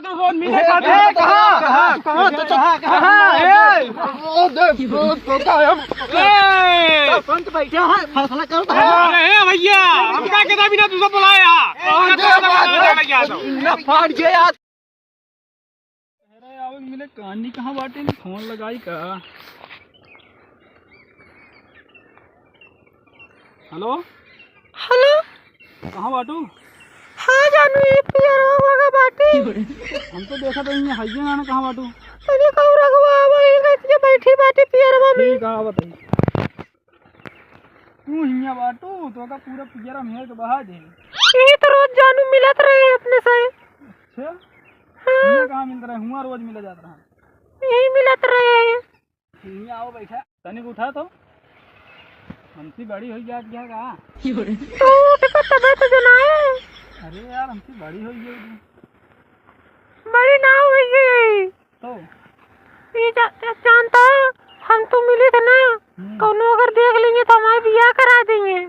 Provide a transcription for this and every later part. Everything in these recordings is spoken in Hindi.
भैया हम क्या कहता बिना तुझे बुलाया मिले कहानी कहाँ बाटे फोन लगाई का। हेलो हेलो कहाँ बाटू। हाँ जानू ये पियरवा का बाटी हम तो देखा तो ये हाइजे ना कहाँ बाटू। अरे कहू रघुआ वही गई बैठी बाटी पियरवा में। ठीक है बताइए तू हिया बाटू तो का पूरा पियरा मेहर के बहा दे। ये तो रोज जानू मिलत रहे अपने से। अच्छा हिया कहाँ मिल रहा है हुआ रोज मिला जाता रहा। यही मिलत रहे। हिया आओ बैठा तनिक उठा तो हमसी बड़ी हो गया क्या कहा तो तबियत जनाए। अरे यार हमसी बड़ी हो गई बड़ी ना हुई तो ये जानता हम तो मिले थे ना कौनो अगर देख लेंगे तो हमारे बियाह करा देंगे।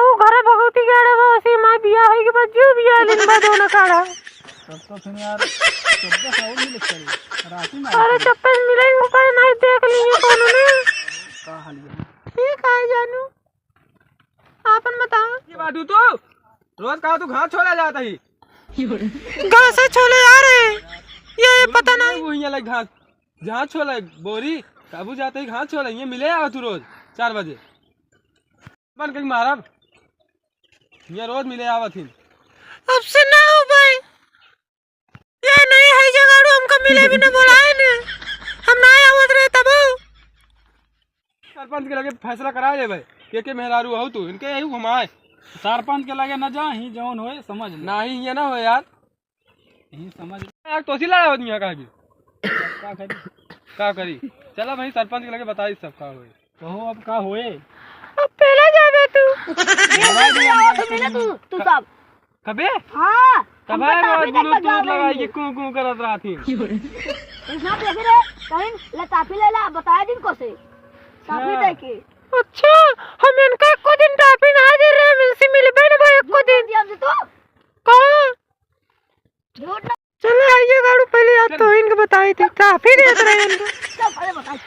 और घर भगवती गाड़ा वो उसी हमारे बियाह होई के बाद जो बियाह लेने बाद दोनों काड़ा तब तो फिर यार चब्बा साउल मिल चली राती में। अरे चप्पल मिलेंगे पर नहीं देख लेंगे कौनो ने का हालिया ठीक है जानू आपन बताओ। ये बाटू तो रोज कहा तू घास छोड़ा जाता ही घास से छोले आ रहे ये पता नहीं वो यहाँ लग घास जहाँ छोला बोरी काबू जाते ही घास छोला ये मिले आवा तू रोज 4 बजे बन कहीं मारब ये रोज मिले आवा थी। अब से ना हो भाई ये नहीं है जगह हमको मिले भी ना बुलाए ने हम ना आवत रहे तब सरपंच के लगे फैसला करा ले भाई के मेहरारू हो तू इनके यही घुमाए सरपंच के लगे न जा ही जौन होए समझ ना ही ये ना हो यार यही समझ यार तोसी लड़ा हो दुनिया का भी का करी चला भाई सरपंच के लगे बताई सब का होए कहो अब का होए। अब पहले जाबे तू तू सब कबे हां तब रोज ब्लूटूथ लगाई के कू कू करत रहा थी कृष्णा देख रे कहीं लताफी ले ला बताया दिन को से साफी दे के। अच्छा हम इनका को दिन टाफी ना दे रहे मिलसी मिलबे न भाई को दिन हमसे तो कहां झूठ ना चलो आइए गाड़ू पहले याद तो इनको बताई थी टाफी दे रहे हैं इनको सब पहले बताई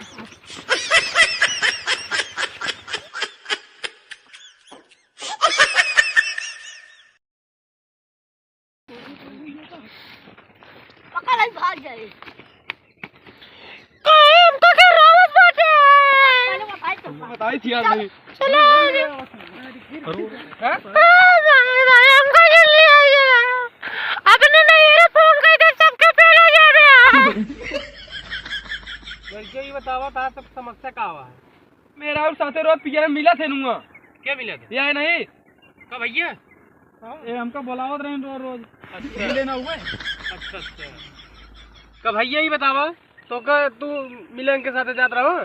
पकड़ आई भाग जाए हम तो के रावत बाटे बताई थी यार नहीं चलो हैं हमको जल्दी आइए अपने नहीं ये फोन कर दे सबके पहले जा रहे हैं। लड़के ये बतावा तार सब समस्या का हुआ है मेरा और साथे रोज पिया मिला थे नुआ क्या मिला थे ये नहीं का भैया ये हमका बुलावत रहे रोज अच्छा मिले ना हुए अच्छा अच्छा का भैया ही बतावा तो का तू मिलन के साथ जात रहो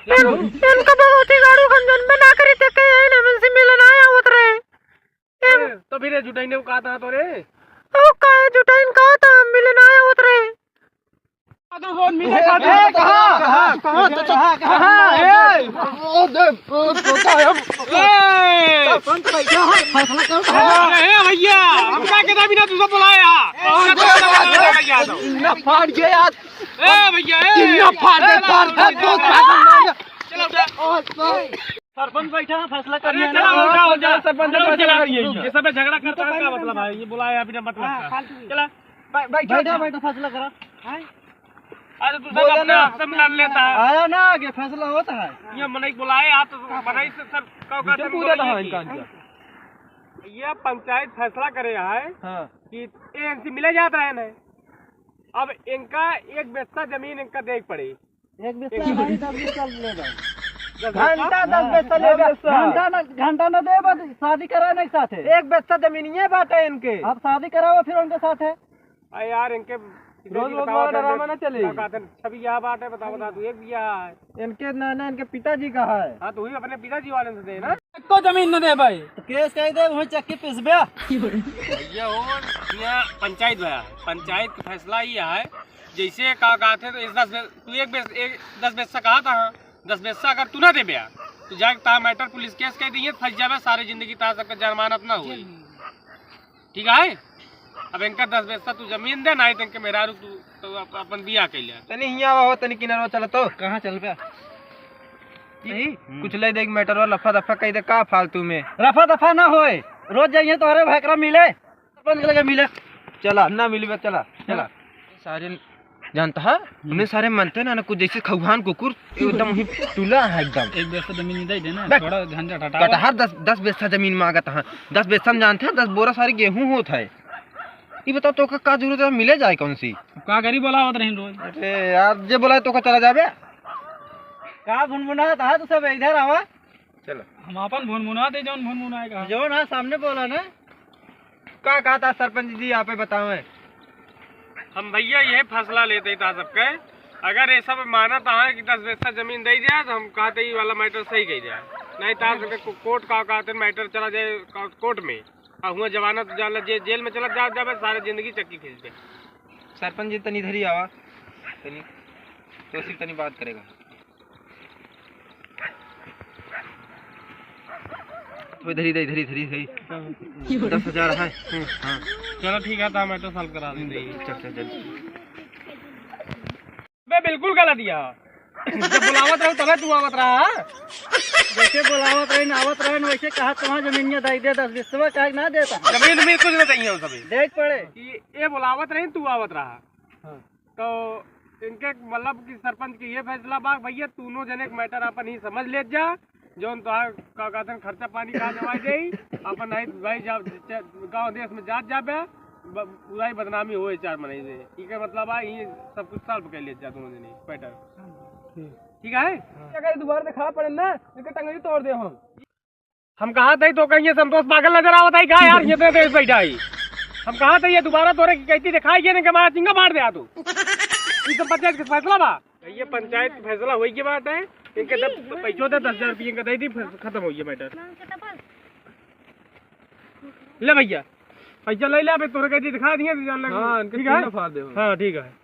इनका बहुत ही गाड़ू खंजन में ना करी थे के ना मुझसे मिलन आया होत रहे तो फिर जुटाई ने कहा था तो रे ओ का जुटाइन कहा था मिलन आया होत रहे तो फोन मिले कहां ओ दे तो का सरपंच भैया फैसला करो अरे भैया हम क्या कहता बिना तुझे बुलाया ना फाड़ गया यार ए भैया ना फाड़ दे चलो सरपंच बैठा फैसला करिए ना सरपंच फैसला करिए ये सब झगड़ा करता है क्या मतलब है ये बुलाया बिना मतलब चला बैठा फैसला करा अरे तू सब अपने आप से मिला लेता है आया ना आगे फैसला होता है ये मने बुलाए आप तो बनाई से सब का पूरा था इनका ये पंचायत फैसला करे है हां कि एएनसी मिले जाता है ना अब इनका एक बेस्ता जमीन इनका देख पड़ी एक बेस्ता नहीं 10 बेस्ता लेगा घंटा 10 बेस्ता लेगा घंटा न दे बस शादी करा नहीं साथ है एक बेस्ता जमीन ये बात है इनके अब शादी कराओ फिर उनके साथ है अरे यार इनके रोज ड्रामा ना चले छवि यहाँ बात है बता तू एक बिया है इनके नाना इनके पिताजी का है हाँ तो अपने पिताजी वाले से दे ना तो जमीन न दे भाई तो केस कह दे वही चक्की पिसबे भैया हो यहाँ पंचायत भैया पंचायत का फैसला ही है जैसे कहा थे तो इस 10 बेस्सा कहा था 10 बेस्सा अगर तू ना दे भैया तो जाके मैटर पुलिस केस कह दी फंस जाए सारी जिंदगी ता सबका जमानत ना हुई ठीक है अब इनका 10 पैसा तू जमीन दे ना इनके मेरा तू तो अपन बिया के लिया तनी हिया हो तनी किनारो चल तो कहां चल पे नहीं कुछ ले देख मैटर और लफा दफा कह दे का फालतू में रफा दफा ना होए रोज जाइए तोहरे भाकरा मिले अपन लगे मिले चला ना मिलबे चला चला सारे जानता है उन्हें सारे मानते ना कुछ जैसे खौहान कुकुर एकदम ही टूला है एकदम एक बेसा जमीन दे देना थोड़ा झंझट हटा कटहर 10 बेसा जमीन मांगता है 10 बेसा में जानते हैं 10 बोरा सारी गेहूं होता है ये बताओ तो का जरूरत है मिले जाए कौन सी का गरीब बोला होत नहीं रोज अरे यार जे बोला तो का चला जाबे का भुनभुना था तू सब इधर आवा चलो हम अपन भुनभुना दे जोन भुनभुना है जो ना सामने बोला ना का कहा था सरपंच जी आप बताओ हम भैया ये फैसला लेते था सबके अगर ये सब माना था कि 10 पैसा जमीन दे दिया तो हम कहते ये वाला मैटर सही कह जाए नहीं था कोर्ट का कहते मैटर चला जाए कोर्ट में और हुआ जमानत जाला जेल में चला जाए सारे जिंदगी चक्की खींच दे सरपंच जी तनी इधर ही आवा तनी तो सिर्फ तनी बात करेगा तो इधर 10,000 है हाँ चलो ठीक है तो मैटर सॉल्व करा देंगे चल जल्दी बे बिल्कुल गलत दिया जब बुलावत रहो तब तू आवत रहा जैसे बुलावत रहे आवत रहे वैसे कहा तुम्हारा जमीन दे दे 10 बिस्वा का ना देता जमीन में कुछ नहीं चाहिए सभी देख पड़े कि ये बुलावत रहे तू आवत रहा तो इनके मतलब कि सरपंच की ये फैसला बा भैया तूनो जने मैटर अपन ही समझ ले जा जोन तो का कहते खर्चा पानी का दवाई दे अपन नहीं भाई जब गांव देश में जात जाबे पूरा ही बदनामी होए 4 महीने से ठीक है मतलब आ ये सब कुछ सॉल्व कर ले जा दोनों जने मैटर ठीक है अगर दोबारा दिखा पड़े ना इनके टंगड़ी तोड़ दे हम कहा थे तो कहीं संतोष पागल नजर आवत है क्या यार ये तो देश बैठा ही हम कहा थे ये दोबारा तोरे की कहती दिखाई के ना हमारा चिंगा मार दे तू ये तो पंचायत का फैसला बा ये पंचायत का फैसला हुई की बात है इनके पैसों दे 10,000 रुपये का दे दी खत्म हो गया मैटर ले भैया पैसा ले ले तोरे कहती दिखा दिए ठीक है हाँ ठीक है